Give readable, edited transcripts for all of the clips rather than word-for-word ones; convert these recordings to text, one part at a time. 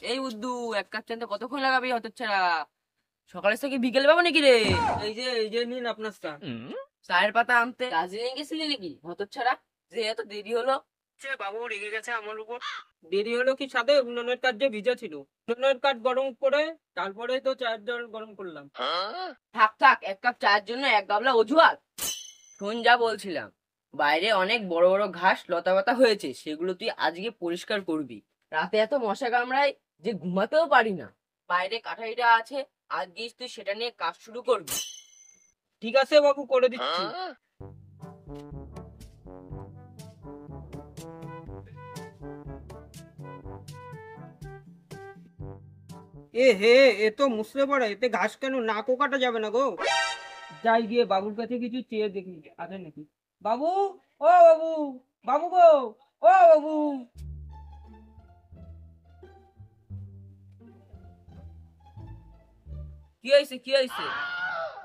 এই উদ্দু, এক কাপ চাতে কতক্ষণ লাগাবি হতচ্ছাড়া? সকালে থেকে বিকেলে পাবো নাকি রে? এই যে নিন আপনার চা। চায়ের পাতা আনতে দার্জিলিং গেছিলি নাকি হতচ্ছাড়া, যে এত দেরি হলো? বাবু রেগে গেছে আমার উপর। দেরি হলো কি সাথে উনুনের কাঠ যে ভিজা ছিল, উনুনের কাঠ গরম করে তারপরে তো চায়ের জল গরম করলাম। থাক থাক, এক কাপ চায়ের জন্য এক গাবলা অজুহাত। শোন, যা বলছিলাম, বাইরে অনেক বড় বড় ঘাস লতা পাতা হয়েছে, সেগুলো তুই আজকে পরিষ্কার করবি। রাতে এত মশা কামড়ায় যে ঘুমাতেও পারি না। বাইরে কাঠারিটা আছে, আজকে তুই সেটা নিয়ে কাজ শুরু করবি। ঠিক আছে বাবু, করে দিচ্ছি। এ হে, এ তো মুছড়ে পড়ে, এতে ঘাস কেন, নাকও কাটা যাবে না গো। যাই গিয়ে বাবুর কাছে কিছু চেয়ে দেখি আছে নাকি। বাবু, ও বাবু, বাবু গো, ও বাবু। কি হয়েছে, কি হয়েছে?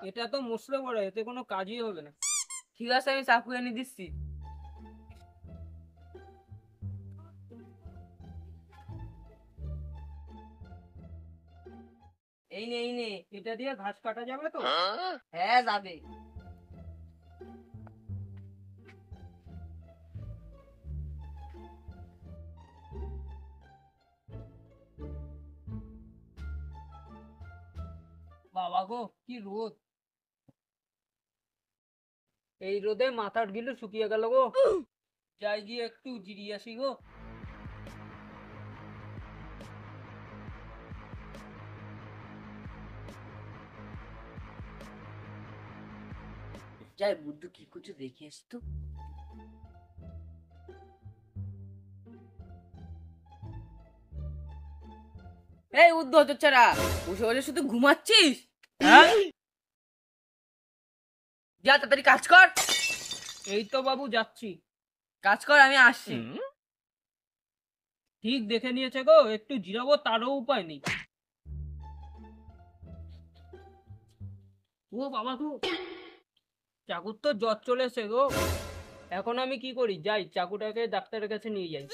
এটা তো মুছড়ে পড়ে, এতে কোনো কাজই হবে না। ঠিক আছে, আমি চাকু এনে দিচ্ছি। এই নে, এই নে। এটা দিয়ে ঘাস কাটা যাবে তো? হ্যাঁ, যাবে। বাবা গো, কি রোদ! এই রোদে মাথার গিলু শুকিয়ে গেল গো। যাই গিয়ে একটু জিরিয়ে আসি গো। যাই, বুদ্ধু কি করছো দেখে আসি তো। এই উদ্ধ হতচ্ছাড়া, বসে বসে শুধু ঘুমাচ্ছিস? হ্যাঁ, যা তাড়াতাড়ি কাজ কর। এই তো বাবু যাচ্ছি। কাজ কর, আমি আসছি। ঠিক দেখে নিয়েছে গো, একটু জিরাবো তারও উপায় নেই। ও বাবা গো, চাকুর তো জ্বর চলে এসে গো। এখন আমি কি করি, যাই চাকুটাকে ডাক্তারের কাছে নিয়ে যাই।